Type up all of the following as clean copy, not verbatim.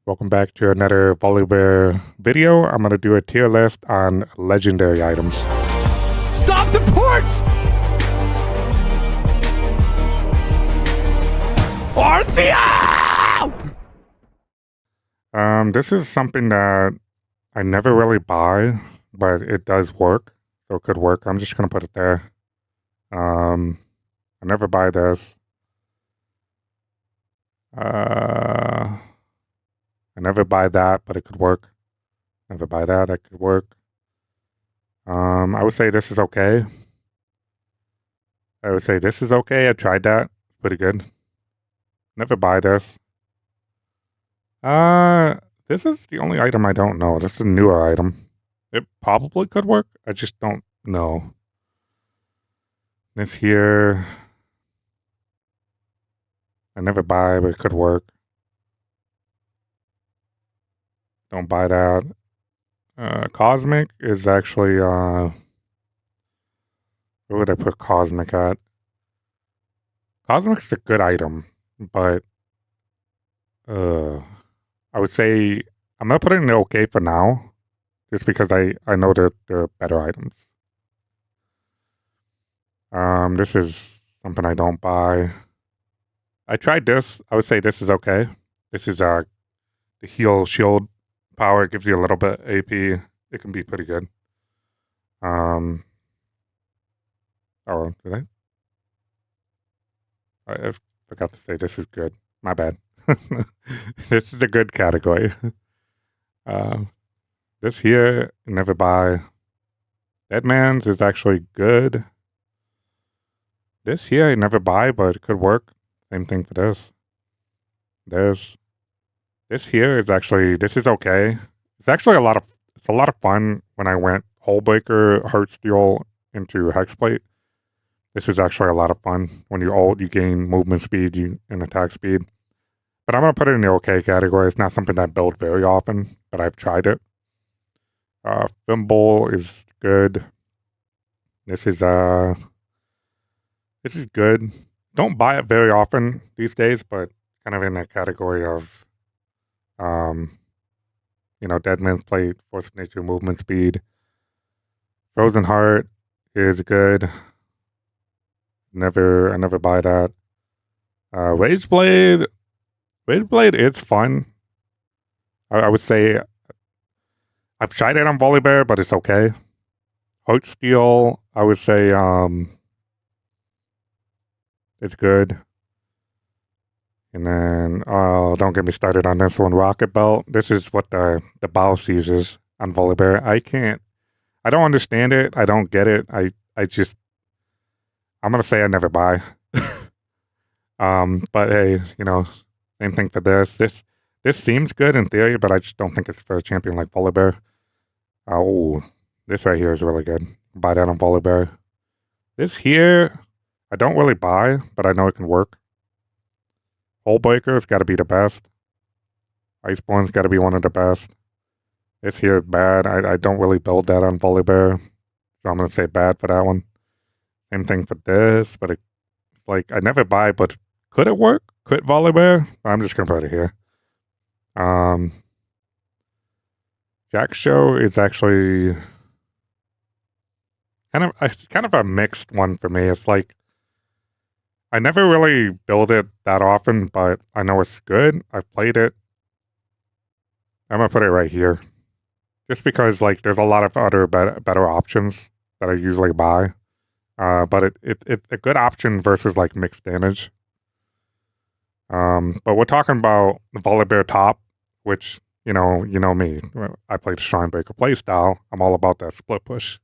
Welcome back to another VOLIBEAR video. I'm going to do a tier list on legendary items. Stop the ports! Artheo! This is something that I never really buy, but it does work, so it could work. I'm just going to put it there. I never buy this. I never buy that, but it could work. Never buy that, that could work. I would say this is okay. I tried that. Pretty good. Never buy this. This is the only item I don't know. This is a newer item. It probably could work. I just don't know. This here, I never buy, but it could work. Don't buy that. Cosmic is actually, where would I put Cosmic at? Cosmic's a good item, but, I would say, I'm gonna put it in the okay for now, just because I know that there are better items. This is something I don't buy. I tried this. I would say this is okay. This is, the heal shield power. It gives you a little bit AP. It can be pretty good. Oh, did I forgot to say this is good. My bad. This is a good category. This here, never buy. Deadman's is actually good. This here, I never buy, but it could work. Same thing for this. This here is actually, this is okay. It's actually a lot of fun when I went Hullbreaker, Heartsteel into Hexplate. This is actually a lot of fun. When you ult, you gain movement speed and attack speed. But I'm going to put it in the okay category. It's not something that I build very often, but I've tried it. Thimble is good. This is good. Don't buy it very often these days, but kind of in that category of, Deadman's Plate, Force of Nature, movement speed. Frozen Heart is good. I never buy that. Rageblade is fun. I would say I've tried it on VOLIBEAR, but it's okay. Heartsteel, I would say it's good. And then, don't get me started on this one. Rocket Belt. This is what the boss uses on VOLIBEAR. I don't understand it. I don't get it. I'm going to say I never buy. But hey, same thing for this. This seems good in theory, but I just don't think it's for a champion like VOLIBEAR. Oh, this right here is really good. Buy that on VOLIBEAR. This here, I don't really buy, but I know it can work. Hullbreaker's got to be the best. Iceborne's got to be one of the best. This here is bad. I don't really build that on VOLIBEAR, so I'm going to say bad for that one. Same thing for this, but it's like, I never buy, but could it work? Could VOLIBEAR? I'm just going to put it here. Jack Show is actually kind of a mixed one for me. It's like, I never really build it that often, but I know it's good. I've played it. I'm going to put it right here. Just because, like, there's a lot of other better options that I usually buy. But it's a good option versus, like, mixed damage. But we're talking about the VOLIBEAR top, which, you know me. I play the Shrinebreaker playstyle. I'm all about that split push,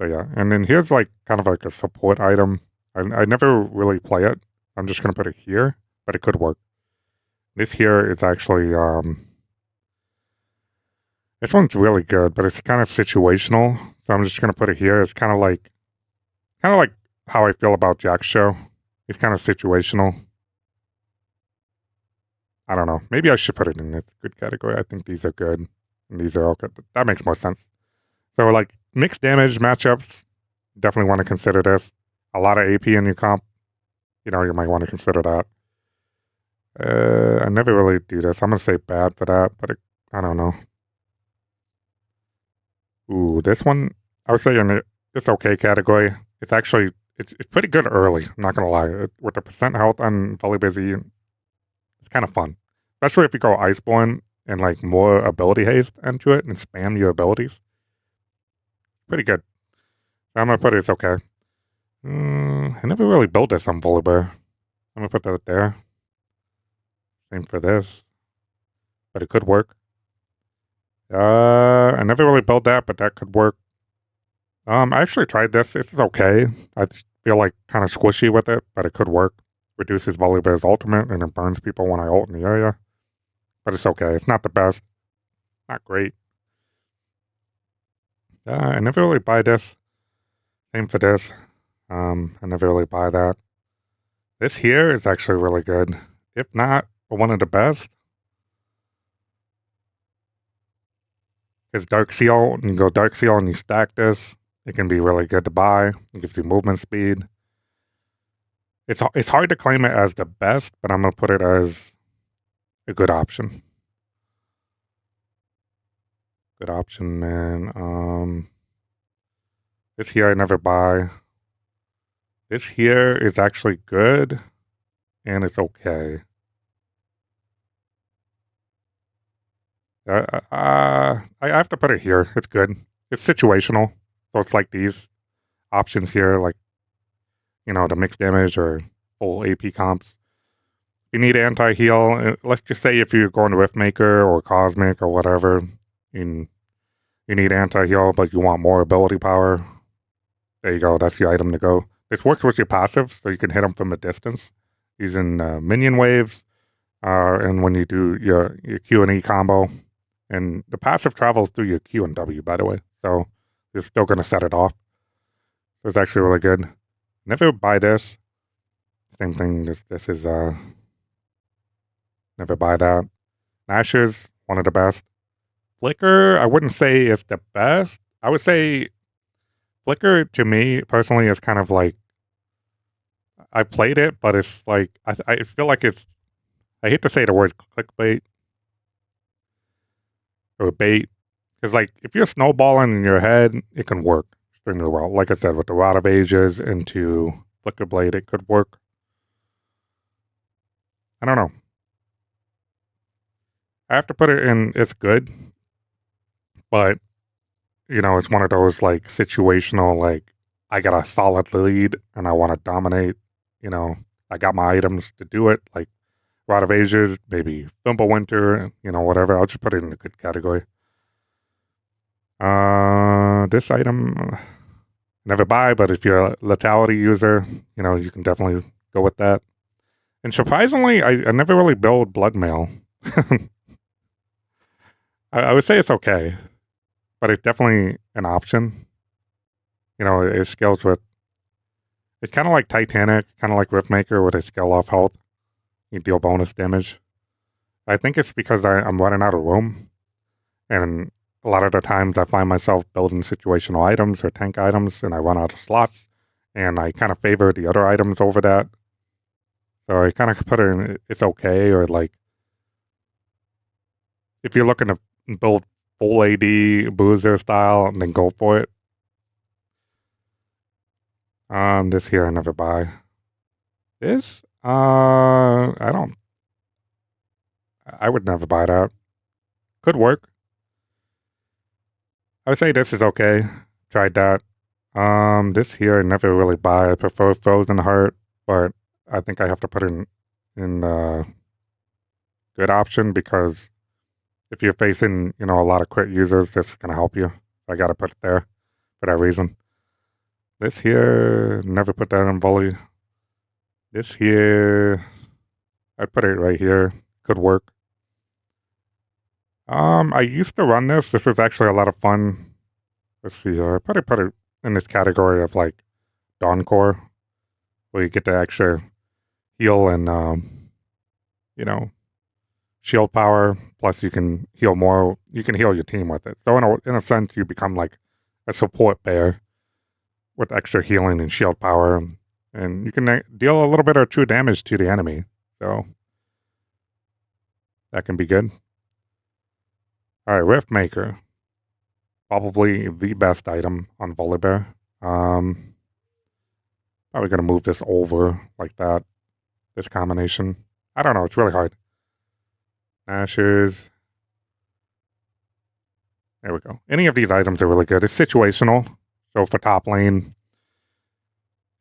So yeah, and then here's like kind of like a support item. I never really play it. I'm just gonna put it here, but it could work. This here is actually this one's really good, but it's kind of situational. So I'm just gonna put it here. It's kind of like how I feel about Jack's show. It's kind of situational. I don't know. Maybe I should put it in this good category. I think these are good, and these are okay. That makes more sense. So like mixed damage matchups, definitely want to consider this. A lot of AP in your comp, you might want to consider that. I never really do this. I'm gonna say bad for that, but I don't know. Ooh, this one, I would say in the it's okay category. It's actually, it's pretty good early. I'm not gonna lie. With the percent health on VOLIBEAR Z, it's kind of fun. Especially if you go Iceborne and like more ability haste into it and spam your abilities. Pretty good. I'm gonna put it's okay. I never really built this on VOLIBEAR. I'm gonna put that there. Same for this. But it could work. I never really built that, but that could work. I actually tried this. It's okay. I feel like kind of squishy with it, but it could work. Reduces VOLIBEAR's ultimate and it burns people when I ult in the area. But it's okay. It's not the best. Not great. I never really buy this. Same for this. I never really buy that. This here is actually really good. If not one of the best. It's Dark Seal. You go Dark Seal and you stack this. It can be really good to buy. It gives you movement speed. It's hard to claim it as the best, but I'm going to put it as a good option. Good option, man. This here I never buy. This here is actually good, and it's okay. I have to put it here. It's good. It's situational. So it's like these options here, like, you know, the mixed damage or full AP comps. You need anti-heal. Let's just say if you're going to Riftmaker or Cosmic or whatever, you need anti-heal, but you want more ability power. There you go. That's the item to go. This works with your passive, so you can hit them from a distance using minion waves, and when you do your Q and E combo. And the passive travels through your Q and W, by the way. So you're still going to set it off. So it's actually really good. Never buy this. Same thing. This is never buy that. Nash's one of the best. Flicker, I wouldn't say it's the best. I would say Flicker to me personally is kind of like, I played it, but it's like I feel like it's, I hate to say the word clickbait or bait, because like if you're snowballing in your head, it can work extremely well. Like I said, with the Rod of Ages into Flicker Blade, it could work. I don't know. I have to put it in, it's good, but you know, it's one of those like situational, like I got a solid lead and I want to dominate. You know, I got my items to do it, like Rod of Ages, maybe Winter, you know, whatever. I'll just put it in a good category. This item, never buy, but if you're a lethality user, you know, you can definitely go with that. And surprisingly, I never really build blood mail. I would say it's okay, but it's definitely an option. You know, it scales with, it's kind of like Titanic, kind of like Riftmaker with a scale off health. You deal bonus damage. I think it's because I'm running out of room. And a lot of the times I find myself building situational items or tank items and I run out of slots. And I kind of favor the other items over that. So I kind of put it in, it's okay, or like, if you're looking to build full AD boozer style, then go for it. This here I never buy. This, I would never buy that. Could work. I would say this is okay. Tried that. This here I never really buy. I prefer Frozen Heart, but I think I have to put it in good option, because if you're facing, you know, a lot of crit users, this is gonna help you. I gotta put it there for that reason. This here, never put that in volley. This here, I'd put it right here. Could work. I used to run this. This was actually a lot of fun. Let's see here. I'd probably put it in this category of like Dawn Core, where you get the extra heal and, you know, shield power. Plus you can heal more. You can heal your team with it. So in a sense, you become like a support bear with extra healing and shield power. And you can deal a little bit of true damage to the enemy. So That can be good. All right, Rift Maker. Probably the best item on VOLIBEAR. Probably going to move this over like that. This combination. I don't know. It's really hard. Ashes. There we go. Any of these items are really good. It's situational. So for top lane,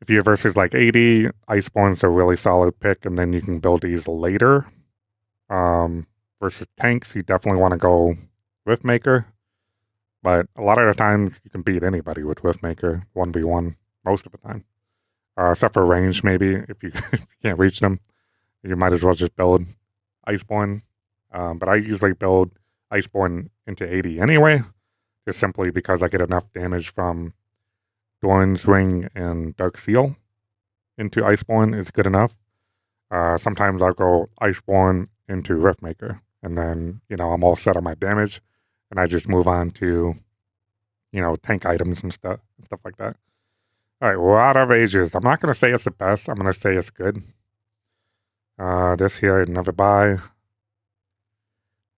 if you're versus like 80, Iceborne's a really solid pick, and then you can build these later. Versus tanks, you definitely want to go Rift Maker. But a lot of the times, you can beat anybody with Rift Maker 1v1 most of the time. Except for range, maybe. If you can't reach them, you might as well just build Iceborne. But I usually build Iceborne into 80 anyway, just simply because I get enough damage from Doran's Ring and Dark Seal into Iceborne is good enough. Sometimes I'll go Iceborne into Riftmaker, and then, I'm all set on my damage, and I just move on to, tank items and stuff like that. All right, Rod of Ages. I'm not going to say it's the best. I'm going to say it's good. This here, I'd never buy.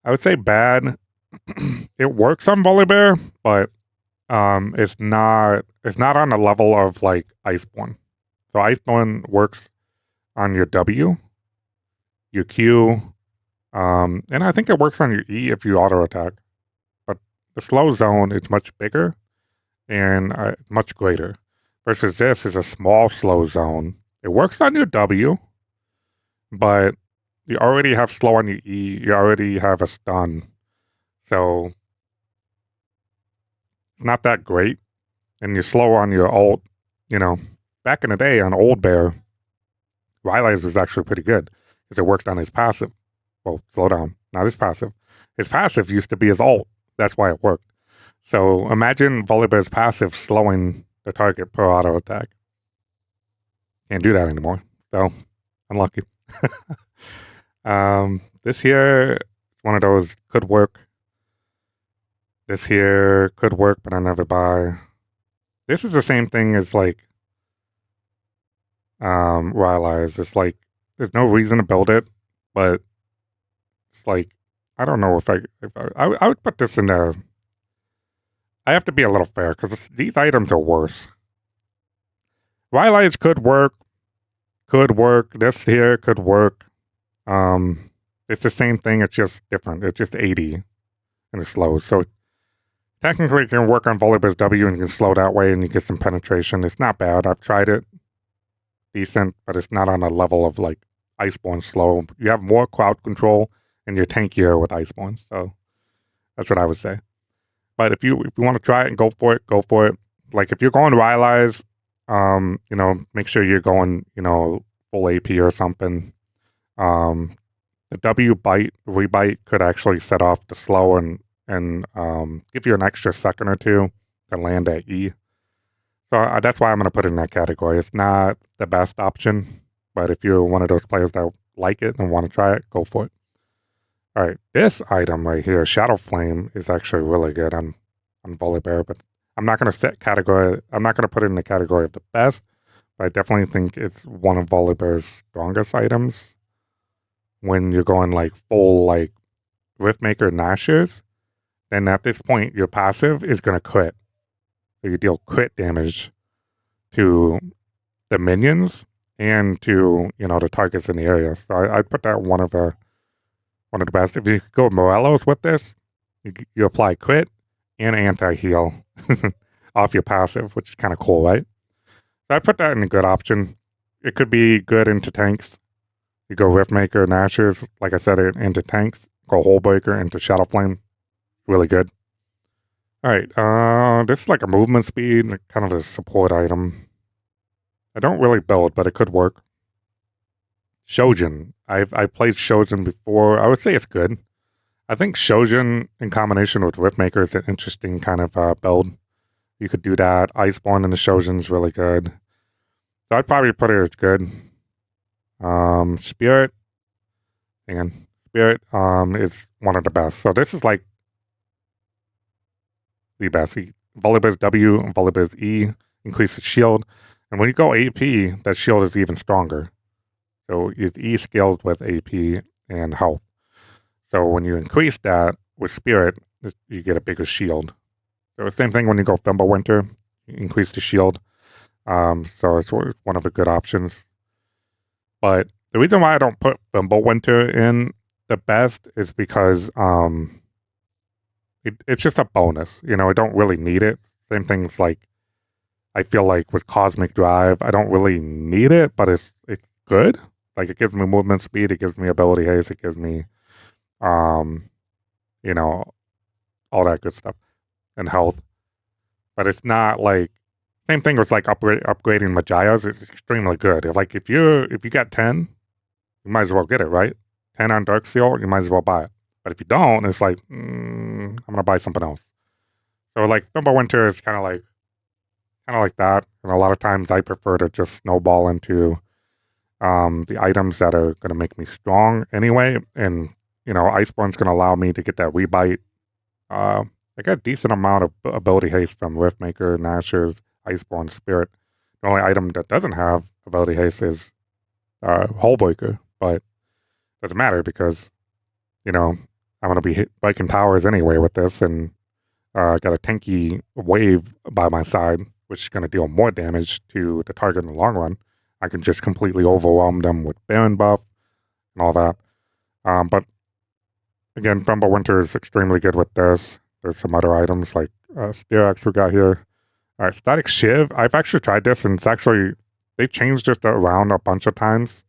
I would say bad. It works on Volibear, but it's not on the level of like Iceborne. So Iceborne works on your W, your Q, and I think it works on your E if you auto attack. But the slow zone is much bigger and much greater. Versus this is a small slow zone. It works on your W, but you already have slow on your E. You already have a stun. So it's not that great. And you're slow on your ult. Back in the day on Old Bear, Riley's was actually pretty good because it worked on his passive. Well, slow down. Not his passive. His passive used to be his ult. That's why it worked. So imagine Volibear's passive slowing the target per auto attack. Can't do that anymore. So, unlucky. This here, one of those could work. This here could work, but I never buy. This is the same thing as like Riley's. It's like there's no reason to build it, but it's like I don't know if I would put this in there. I have to be a little fair because these items are worse. Riley's could work. This here could work. It's the same thing. It's just different. It's just 80 and it's slow. So technically, it can work on Volibear's W and you can slow that way and you get some penetration. It's not bad. I've tried it. Decent, but it's not on a level of like Iceborne slow. You have more crowd control and you're tankier with Iceborne. So that's what I would say. But if you want to try it and go for it, go for it. Like if you're going Riley's, make sure you're going, full AP or something. The W rebite could actually set off the slow and give you an extra second or two to land at E. So that's why I'm going to put it in that category. It's not the best option, but if you're one of those players that like it and want to try it, go for it. All right, this item right here, Shadow Flame, is actually really good on Volibear, but I'm not going to I'm not going to put it in the category of the best, but I definitely think it's one of Volibear's strongest items. When you're going like full like Riftmaker Nashers, then at this point your passive is going to crit. So you deal crit damage to the minions and to the targets in the area. So I put that one of the best. If you go Morello's with this, you apply crit and anti-heal off your passive, which is kind of cool, right? So I put that in a good option. It could be good into tanks. You go Riftmaker, Nashers, like I said, into tanks. Go Hullbreaker into Shadow Flame. Really good. All right, this is like a movement speed, kind of a support item. I don't really build, but it could work. Shojin. I played Shojin before. I would say it's good. I think Shojin in combination with Riftmaker is an interesting kind of build. You could do that. Iceborne in the Shojin is really good. So I'd probably put it as good. Spirit. Spirit is one of the best. So this is like the best. Volibear's W and Volibear's E increases shield. And when you go AP, that shield is even stronger. So it's E scaled with AP and health. So when you increase that with Spirit, you get a bigger shield. So same thing when you go Winter, you increase the shield. So it's one of the good options. But the reason why I don't put Winter in the best is because it's just a bonus. You know, I don't really need it. Same things like I feel like with Cosmic Drive, I don't really need it, but it's good. Like it gives me movement speed, it gives me ability haste, it gives me you know, all that good stuff and health. But it's not like same thing with like upgrading Majias. It's extremely good. If you got 10, you might as well get it, right? 10 on Dark Seal, you might as well buy it. But if you don't, it's like I'm gonna buy something else. So like Winter is kind of like that. And a lot of times I prefer to just snowball into the items that are gonna make me strong anyway. And you know, Iceborne's gonna allow me to get that rebite. I got a decent amount of ability haste from Riftmaker, Nashers, Iceborne, Spirit. The only item that doesn't have ability haste is Hullbreaker, but doesn't matter because, you know, I'm going to be breaking towers anyway with this, and I got a tanky wave by my side, which is going to deal more damage to the target in the long run. I can just completely overwhelm them with Baron buff and all that. But again, Winter is extremely good with this. There's some other items like Steerax we got here. All right, Static Shiv. I've actually tried this, and it's actually, they changed this around a bunch of times.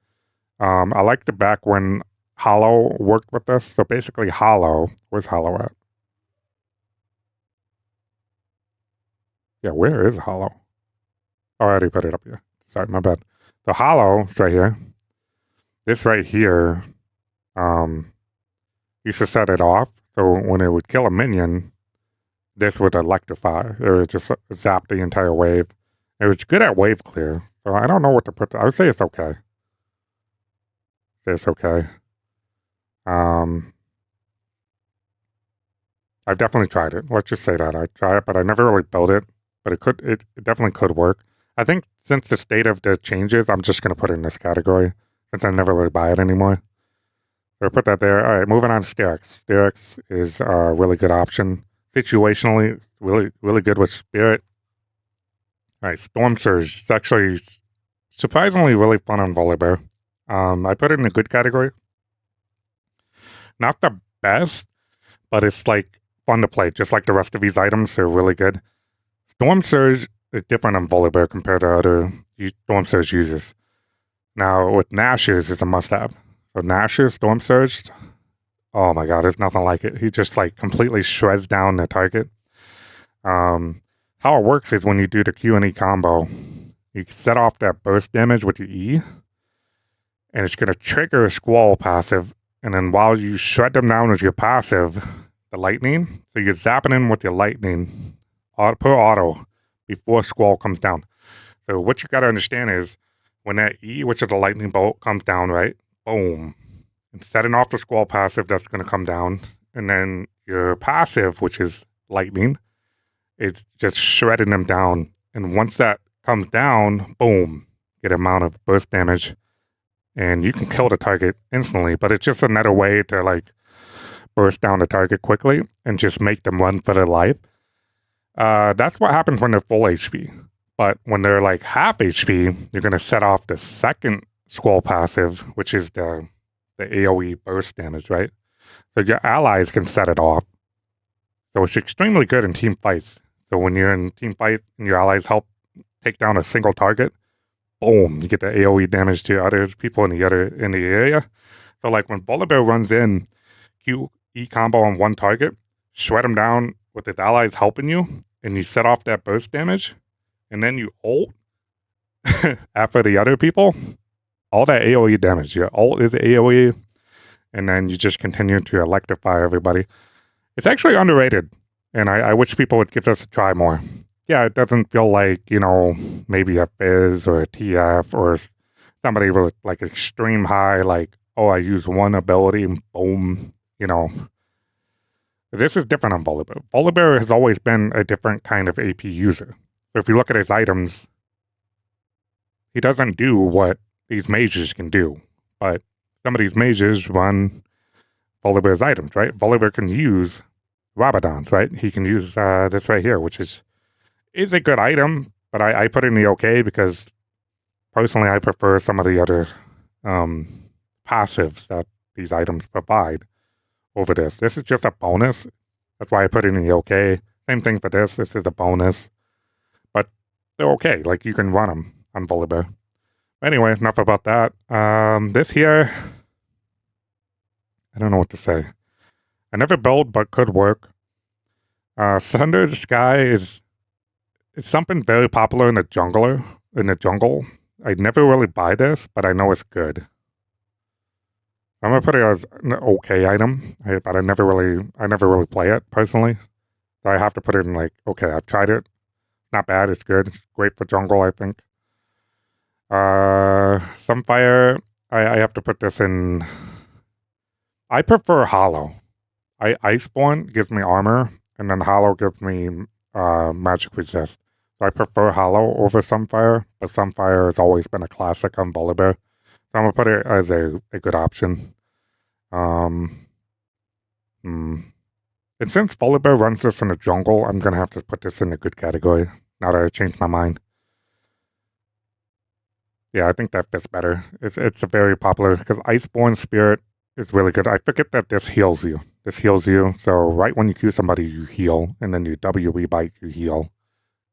I liked it back when Hollow worked with this. So basically Hollow, where's Hollow at? Yeah, where is Hollow? Oh, I already put it up here. Sorry, my bad. The Hollow is right here. This right here, used to set it off. So when it would kill a minion, this would electrify. It would just zap the entire wave. It was good at wave clear. So I don't know what to put. I would say it's okay. It's okay. I've definitely tried it. Let's just say that I tried it, but I never really built it. But it definitely could work. I think since the state of the changes, I'm just gonna put it in this category since I never really buy it anymore. So put that there. All right, moving on to Steerax. Steerax is a really good option. Situationally, really good with Spirit. All right, Storm Surge. It's actually surprisingly really fun on Volibear. I put it in a good category. Not the best, but it's like fun to play. Just like the rest of these items, they're really good. Storm Surge is different on Volibear compared to other Storm Surge users. Now with Nashers, it's a must-have. So Nashers, Storm Surge, oh my god, there's nothing like it. He just like completely shreds down the target. How it works is when you do the Q and E combo, you set off that burst damage with your E, and it's going to trigger a Squall passive, and then while you shred them down with your passive, the lightning, so you're zapping in with your lightning per auto before Squall comes down. So what you got to understand is when that E, which is the lightning bolt, comes down, right? Boom. And setting off the Squall passive, that's going to come down. And then your passive, which is lightning, it's just shredding them down. And once that comes down, boom, get amount of burst damage. And you can kill the target instantly, but it's just another way to like burst down the target quickly and just make them run for their life. That's what happens when they're full HP. But when they're like half HP, you're going to set off the second Squall passive, which is the AoE burst damage, right? So your allies can set it off. So it's extremely good in team fights. So when you're in team fight and your allies help take down a single target, boom, you get the AoE damage to other people in the area. So like when Volibear runs in, QE combo on one target, shred them down with its allies helping you, and you set off that burst damage, and then you ult after the other people, all that AoE damage. Your ult is AoE, and then you just continue to electrify everybody. It's actually underrated, and I wish people would give this a try more. Yeah, it doesn't feel like, you know, maybe a Fizz or a TF or somebody with like extreme high, like, oh, I use one ability and boom, you know. This is different on Volibear. Volibear has always been a different kind of AP user. So if you look at his items, he doesn't do what these mages can do. But some of these mages run Volibear's items, right? Volibear can use Rabadons, right? He can use this right here, which is a good item, but I put it in the okay because personally I prefer some of the other passives that these items provide over this. This is just a bonus. That's why I put it in the okay. Same thing for this. This is a bonus. But they're okay. Like, you can run them on Volibear. Anyway, enough about that. This here, I don't know what to say. I never build, but could work. Thunder Sky is something very popular in the jungle. I never really buy this, but I know it's good. I'm gonna put it as an okay item, but I never really play it personally. So I have to put it in like, okay, I've tried it. Not bad, it's good. It's great for jungle, I think. Sunfire, I have to put this in. I prefer Hollow. Iceborne gives me armor, and then Hollow gives me magic resist. So I prefer Hollow over Sunfire, but Sunfire has always been a classic on Volibear. So I'm gonna put it as a good option. And since Volibear runs this in the jungle, I'm gonna have to put this in a good category. Now that I changed my mind. Yeah, I think that fits better. It's a very popular, because Iceborne Spirit is really good. I forget that this heals you. This heals you. So right when you Q somebody, you heal, and then you WE bite, you heal,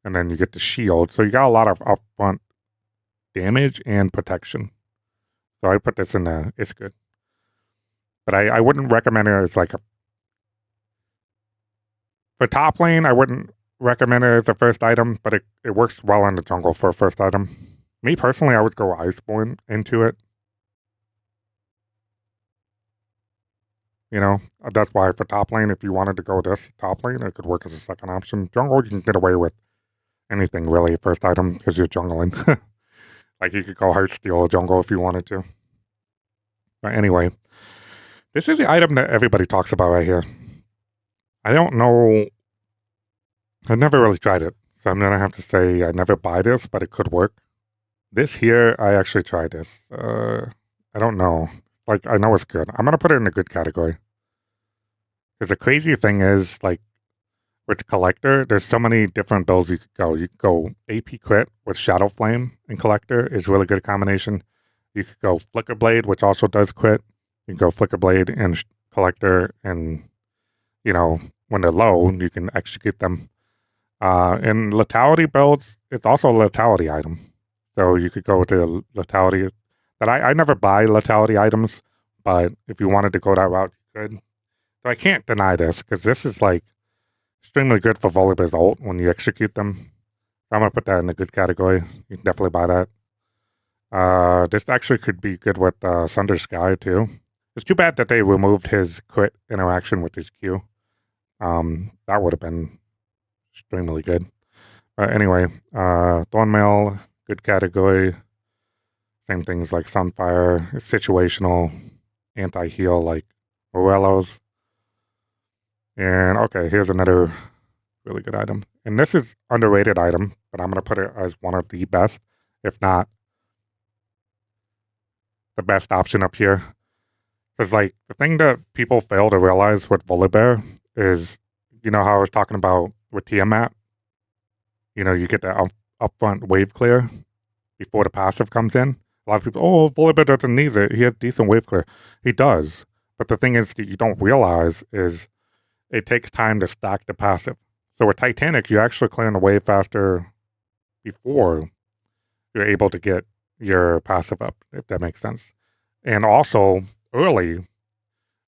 and then you get the shield. So you got a lot of upfront damage and protection. So I put this in there. It's good. But I wouldn't recommend it as like for top lane, I wouldn't recommend it as a first item, but it works well in the jungle for a first item. Me personally, I would go Iceborne into it. You know, that's why for top lane, if you wanted to go this top lane, it could work as a second option. Jungle, you can get away with anything really first item because you're jungling. Like, you could go Heartsteel jungle if you wanted to. But anyway, this is the item that everybody talks about right here. I don't know. I've never really tried it, so I'm going to have to say I never buy this, but it could work. This here, I actually tried this. I don't know. Like, I know it's good. I'm going to put it in a good category. Because the crazy thing is, like, with Collector, there's so many different builds you could go. You could go AP Crit with Shadow Flame and Collector is really good combination. You could go Flicker Blade, which also does crit. You can go Flicker Blade and Collector, and, you know, when they're low, you can execute them. In Lethality builds, it's also a Lethality item. So you could go with the Lethality. But I never buy Lethality items, but if you wanted to go that route, you could. So I can't deny this, because this is, like, extremely good for Volibear's ult when you execute them. So I'm going to put that in a good category. You can definitely buy that. This actually could be good with Thunder Sky, too. It's too bad that they removed his crit interaction with his Q. That would have been extremely good. Anyway, Thornmail, good category. Same things like Sunfire, situational, anti-heal like Morello's. And okay, here's another really good item. And this is underrated item, but I'm going to put it as one of the best, if not the best option up here. Because, like, the thing that people fail to realize with Volibear is, you know how I was talking about with Tiamat? You know, you get that upfront wave clear before the passive comes in. A lot of people, oh, Volibear doesn't need it. He has decent wave clear. He does. But the thing is that you don't realize is it takes time to stack the passive. So with Titanic, you're actually clearing the wave faster before you're able to get your passive up, if that makes sense. And also, early,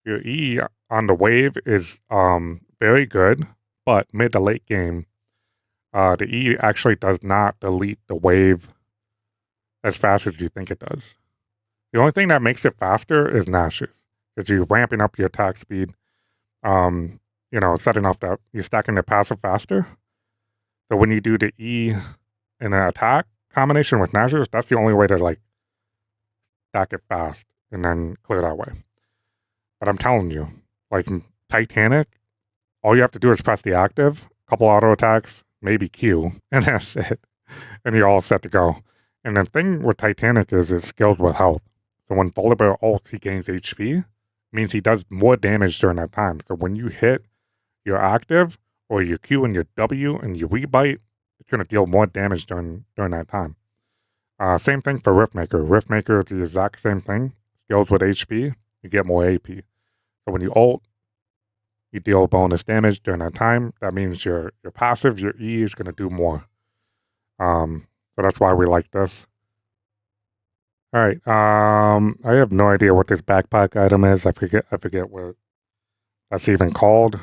your E on the wave is very good, but mid to late game, the E actually does not delete the wave as fast as you think it does. The only thing that makes it faster is Nashes, because you're ramping up your attack speed, you know, setting off that, you're stacking the passive faster. So when you do the E in an attack combination with Nashes, that's the only way to, like, stack it fast and then clear that way. But I'm telling you, like in Titanic, all you have to do is press the active, couple auto attacks, maybe Q, and that's it. And you're all set to go. And the thing with Titanic is it's skilled with health. So when Volibear ults, he gains HP. means he does more damage during that time. So when you hit your active or your Q and your W and your rebite, it's going to deal more damage during that time. Same thing for Riftmaker. Riftmaker is the exact same thing. Skills with HP, you get more AP. So when you ult, you deal bonus damage during that time. That means your passive, your E is going to do more. So that's why we like this. All right. I have no idea what this backpack item is. I forget what that's even called.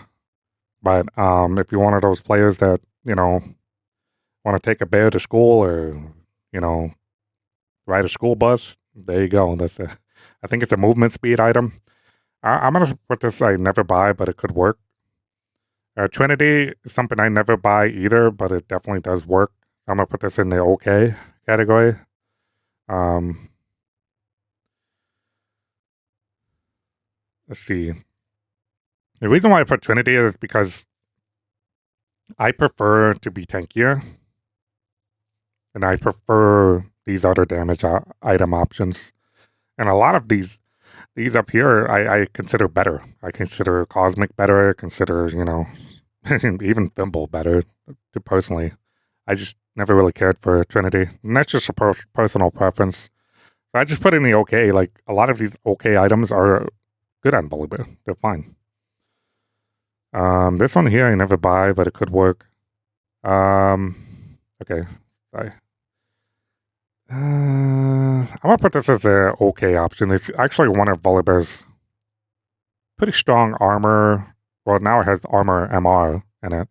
But if you're one of those players that want to take a bear to school or ride a school bus, there you go. I think it's a movement speed item. I'm gonna put this. I never buy, but it could work. Trinity is something I never buy either, but it definitely does work. I'm gonna put this in the okay category. Let's see. The reason why I put Trinity is because I prefer to be tankier, and I prefer these other damage item options. And a lot of these up here, I consider better. I consider Cosmic better. I consider, even Thimble better, personally. I just never really cared for Trinity. And that's just a personal preference. So I just put in the okay. Like, a lot of these okay items are good on Volibear. They're fine. This one here I never buy, but it could work. Okay. Sorry. I'm gonna put this as an okay option. It's actually one of Volibear's pretty strong armor. Well, now it has armor MR in it.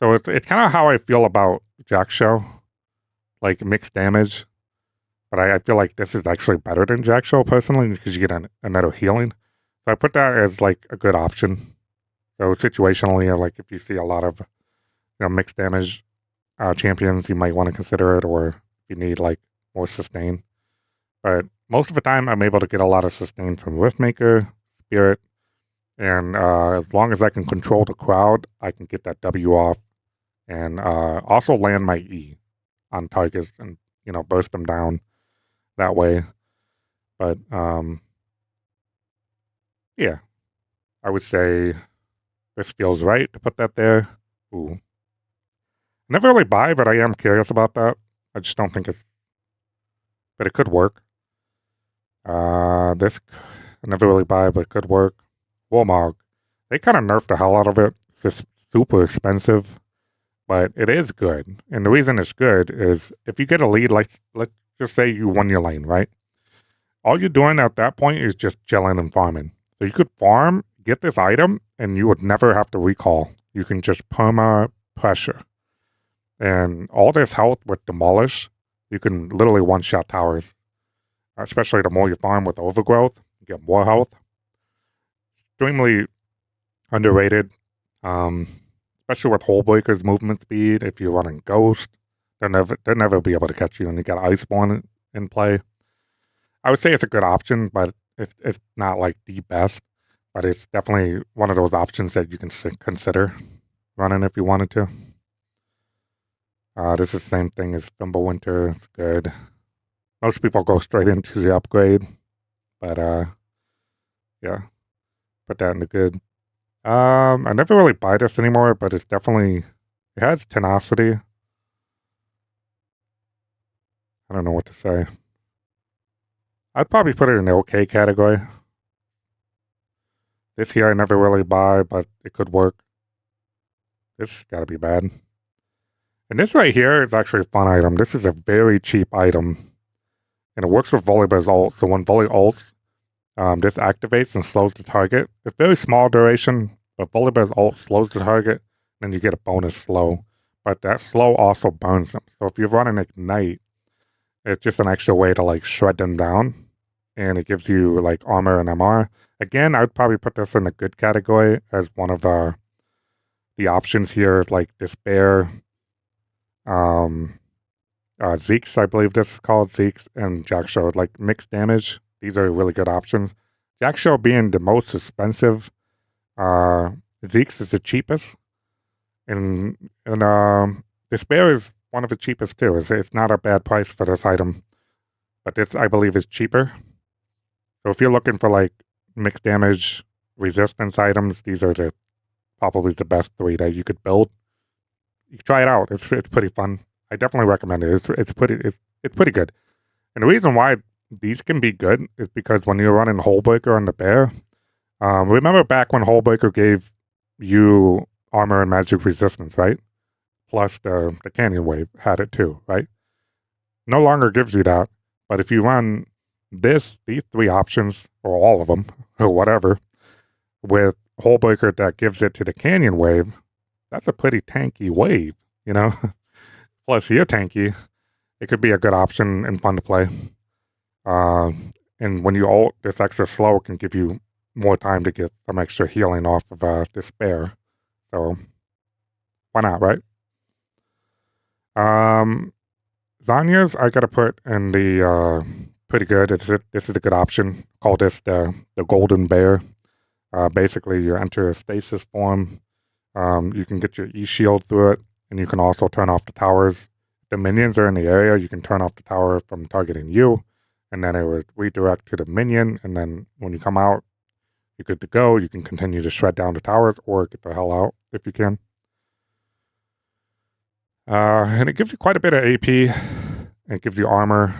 So it's kind of how I feel about Jack-Show, like mixed damage. But I feel like this is actually better than Jack-Show personally because you get another healing. So I put that as like a good option. So situationally, like if you see a lot of mixed damage champions, you might want to consider it, or if you need like more sustain. But most of the time, I'm able to get a lot of sustain from Riftmaker, Spirit, and as long as I can control the crowd, I can get that W off, and also land my E on targets and burst them down that way. But yeah, I would say this feels right to put that there. Ooh, never really buy, but I am curious about that. I just don't think it's. But it could work. This I never really buy, but it could work. Warmog. They kind of nerfed the hell out of it. It's just super expensive, but it is good. And the reason it's good is if you get a lead, like let's just say you won your lane, right? All you're doing at that point is just chilling and farming. So you could farm, get this item, and you would never have to recall. You can just perma pressure. And all this health with Demolish, you can literally one-shot towers. Especially the more you farm with Overgrowth, you get more health. Extremely underrated. Especially with Hullbreaker's movement speed. If you're running Ghost, they'll never be able to catch you, and you got Iceborne in play. I would say it's a good option, but it's not like the best. But it's definitely one of those options that you can consider running if you wanted to. This is the same thing as Fimbulwinter. It's good. Most people go straight into the upgrade, but yeah, put that in the good. I never really buy this anymore, but it has tenacity. I don't know what to say. I'd probably put it in the okay category. This here I never really buy, but it could work. This gotta be bad. And this right here is actually a fun item. This is a very cheap item. And it works with Volibear's ult. So when Voli ults, this activates and slows the target. It's very small duration, but Volibear's ult slows the target, then you get a bonus slow. But that slow also burns them. So if you're running Ignite, it's just an extra way to like shred them down. And it gives you like armor and MR. Again, I would probably put this in the good category as one of the options here, like Despair. Zeke's, I believe this is called, Zeke's and Jack-Show, like mixed damage. These are really good options. Jack-Show being the most expensive, Zeke's is the cheapest, and Despair is one of the cheapest too. It's not a bad price for this item, but this I believe is cheaper. So if you're looking for like mixed damage resistance items, these are probably the best 3 that you could build. You can try it out. It's pretty fun. I definitely recommend it. It's pretty good. And the reason why these can be good is because when you're running Hullbreaker on the bear, remember back when Hullbreaker gave you armor and magic resistance, right? Plus the Canyon Wave had it too, right? No longer gives you that. But if you run these 3 options, or all of them, or whatever, with Hullbreaker that gives it to the Canyon Wave, that's a pretty tanky wave, you know? Plus you're tanky. It could be a good option and fun to play. And when you ult, this extra slow can give you more time to get some extra healing off of despair. So why not, right? Zanya's I gotta put in the pretty good. This is a good option. Call this the golden bear. Basically you enter a stasis form. You can get your E-shield through it, and you can also turn off the towers. If the minions are in the area, you can turn off the tower from targeting you, and then it would redirect to the minion, and then when you come out, you're good to go. You can continue to shred down the towers, or get the hell out if you can. And it gives you quite a bit of AP, and it gives you armor.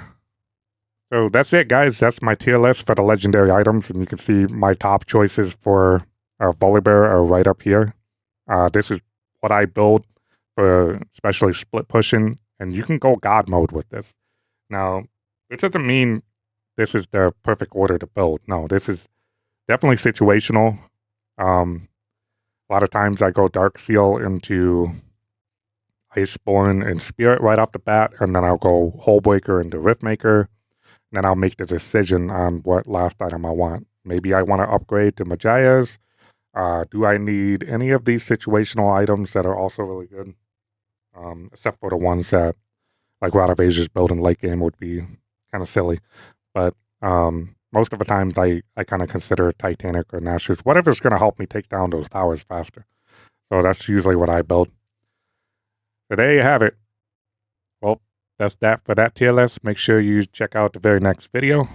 So that's it, guys. That's my tier list for the legendary items, and you can see my top choices for Volibear are right up here. This is what I build for especially split pushing, and you can go God mode with this. Now, this doesn't mean this is the perfect order to build. No, this is definitely situational. A lot of times I go Dark Seal into Iceborne and Spirit right off the bat, and then I'll go Hullbreaker into Riftmaker, and then I'll make the decision on what last item I want. Maybe I want to upgrade to Majia's. Do I need any of these situational items that are also really good? Except for the ones that, like Rod of Asia's build in late game would be kind of silly. But most of the times I kind of consider Titanic or Nashor's, whatever's going to help me take down those towers faster. So that's usually what I build. So there you have it. Well, that's that for that tier list. Make sure you check out the very next video.